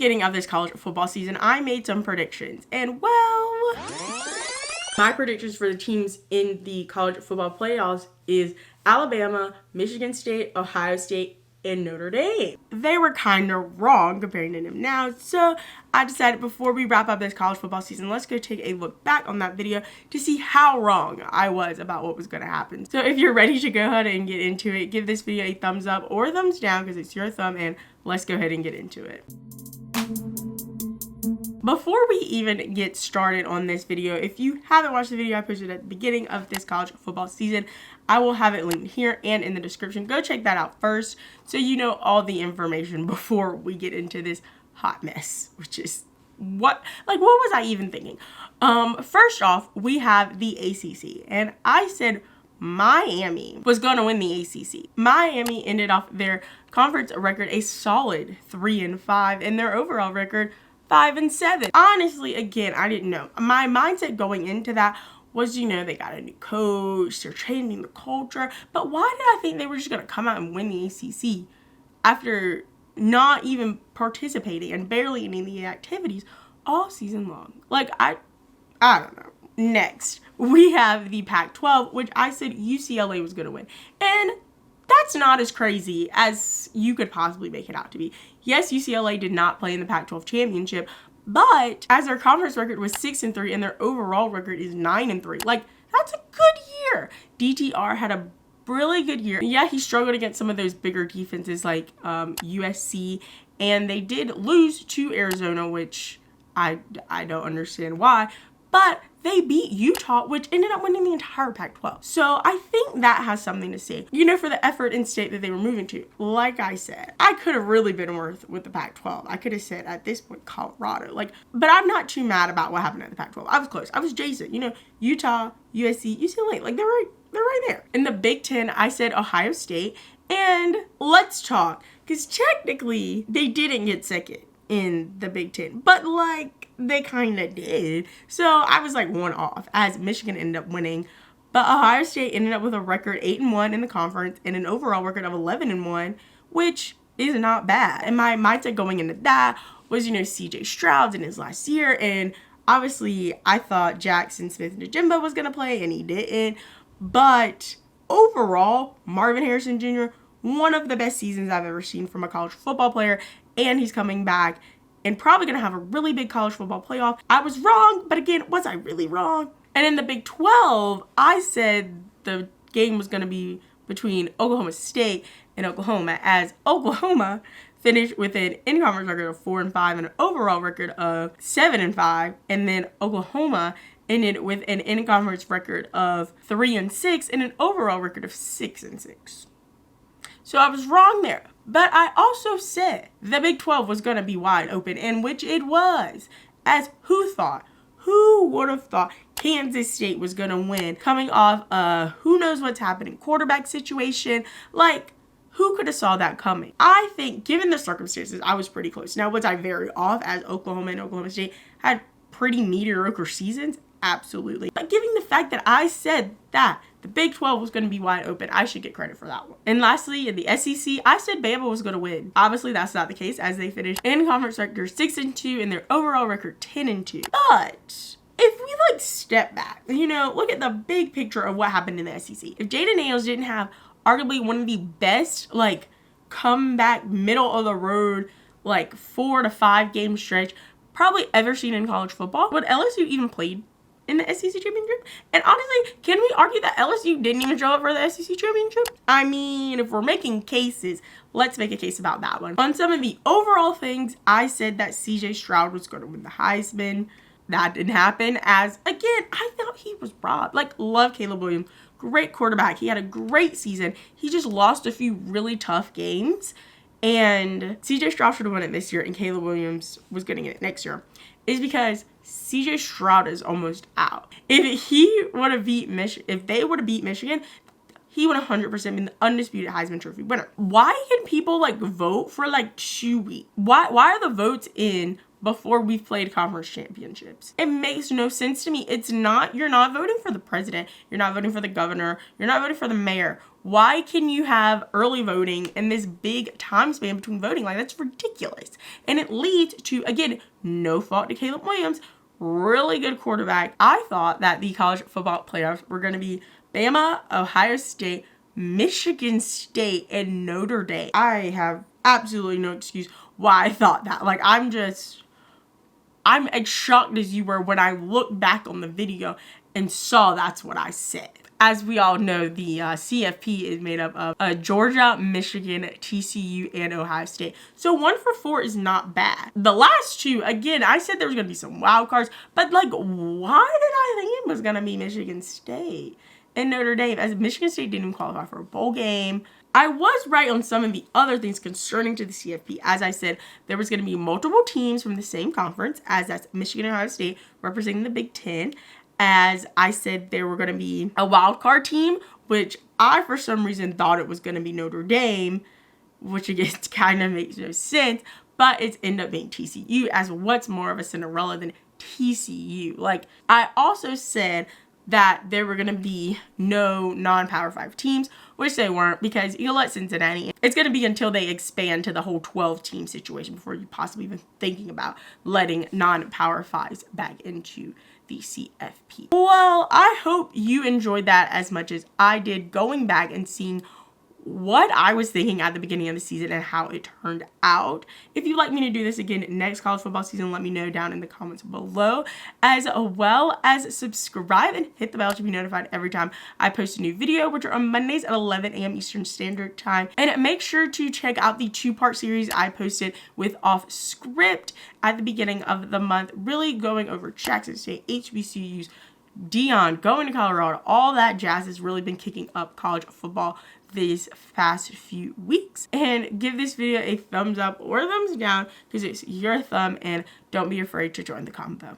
beginning of this college football season, I made some predictions. And well, my predictions for the teams in the college football playoffs is Alabama, Michigan State, Ohio State, and Notre Dame. They were kind of wrong comparing to them now, so I decided before we wrap up this college football season, let's go take a look back on that video to see how wrong I was about what was going to happen. So if you're ready to go ahead and get into it, give this video a thumbs up or a thumbs down because it's your thumb, and let's go ahead and get into it. Before we even get started on this video, if you haven't watched the video I posted at the beginning of this college football season, I will have it linked here and in the description. Go check that out first so you know all the information before we get into this hot mess, which is what was I even thinking? First off, we have the ACC, and I said Miami was going to win the ACC. Miami ended off their conference record a solid 3-5, and their overall record 5-7. Honestly, again, I didn't know. My mindset going into that was, they got a new coach, they're changing the culture. But why did I think they were just going to come out and win the ACC after not even participating and barely in the activities all season long? I don't know. Next, we have the Pac-12, which I said UCLA was going to win. And that's not as crazy as you could possibly make it out to be. Yes, UCLA did not play in the Pac-12 championship, but as their conference record was 6-3 and their overall record is 9-3, that's a good year. DTR had a really good year. Yeah, he struggled against some of those bigger defenses like USC, and they did lose to Arizona, which I don't understand why, but they beat Utah, which ended up winning the entire Pac-12. So I think that has something to say, for the effort and state that they were moving to. Like I said, I could have really been worth with the Pac-12. I could have said at this point Colorado. But I'm not too mad about what happened at the Pac-12. I was close. I was Jason. Utah, USC, UCLA. They're right there. In the Big Ten, I said Ohio State. And let's talk, because technically they didn't get second in the Big Ten, but they kind of did. So I was one off as Michigan ended up winning, but Ohio State ended up with a record 8-1 in the conference and an overall record of 11-1, which is not bad. And my mindset going into that was, CJ Stroud's in his last year, and obviously I thought Jackson Smith-Njigba was going to play, and he didn't. But overall, Marvin Harrison Jr., one of the best seasons I've ever seen from a college football player, and he's coming back and probably going to have a really big college football playoff. I was wrong, but again, was I really wrong? And in the Big 12, I said the game was going to be between Oklahoma State and Oklahoma, as Oklahoma finished with an in-conference record of 4-5 and an overall record of 7-5, and then Oklahoma ended with an in-conference record of 3-6 and an overall record of 6-6. So I was wrong there. But I also said the Big 12 was going to be wide open, and which it was. As who would have thought Kansas State was going to win coming off who knows what's happening quarterback situation? Who could have saw that coming? I think given the circumstances, I was pretty close. Now, was I very off as Oklahoma and Oklahoma State had pretty mediocre seasons? Absolutely. But given the fact that I said that the Big 12 was going to be wide open, I should get credit for that one. And lastly, in the SEC, I said Bama was going to win. Obviously, that's not the case, as they finished in conference record 6-2 and their overall record 10-2. But if we step back, look at the big picture of what happened in the SEC. If Jaden Daniels didn't have arguably one of the best comeback middle of the road 4 to 5 game stretch probably ever seen in college football, would LSU even played in the SEC championship? And honestly, can we argue that LSU didn't even show up for the SEC championship? I mean, if we're making cases, let's make a case about that one. On some of the overall things, I said that CJ Stroud was going to win the Heisman. That didn't happen, as again, I thought he was robbed. Love Caleb Williams. Great quarterback. He had a great season. He just lost a few really tough games. And CJ Stroud should have won it this year, and Caleb Williams was getting it next year. Is because CJ Stroud is almost out. If he would have beat if they would have beat Michigan, he would 100% been the undisputed Heisman Trophy winner. Why can people vote for 2 weeks? Why are the votes in before we've played conference championships. It makes no sense to me. You're not voting for the president. You're not voting for the governor. You're not voting for the mayor. Why can you have early voting in this big time span between voting? Like, that's ridiculous. And it leads to, again, no fault to Caleb Williams, really good quarterback. I thought that the college football playoffs were going to be Bama, Ohio State, Michigan State, and Notre Dame. I have absolutely no excuse why I thought that. Like, I'm as shocked as you were when I looked back on the video and saw that's what I said. As we all know, the CFP is made up of Georgia, Michigan, TCU, and Ohio State. So 1 for 4 is not bad. The last two, again, I said there was going to be some wild cards, but like, why did I think it was going to be Michigan State and Notre Dame, as Michigan State didn't even qualify for a bowl game? I was right on some of the other things concerning to the CFP. As I said, there was going to be multiple teams from the same conference, as that's Michigan and Ohio State representing the Big Ten. As I said, there were going to be a wild card team, which I, for some reason, thought it was going to be Notre Dame, which again kind of makes no sense, but it's ended up being TCU, as what's more of a Cinderella than TCU? Like, I also said that there were going to be no non-Power 5 teams, which they weren't, because you let Cincinnati in. It's going to be until they expand to the whole 12-team situation before you possibly even thinking about letting non-Power 5s back into the CFP. Well, I hope you enjoyed that as much as I did, going back and seeing what I was thinking at the beginning of the season and how it turned out. If you'd like me to do this again next college football season, let me know down in the comments below, as well as subscribe and hit the bell to be notified every time I post a new video, which are on Mondays at 11 a.m. Eastern Standard Time. And make sure to check out the 2-part series I posted with Off Script at the beginning of the month, really going over Jackson State, HBCUs, Dion, going to Colorado, all that jazz has really been kicking up college football these past few weeks. And give this video a thumbs up or thumbs down, because it's your thumb, and don't be afraid to join the convo.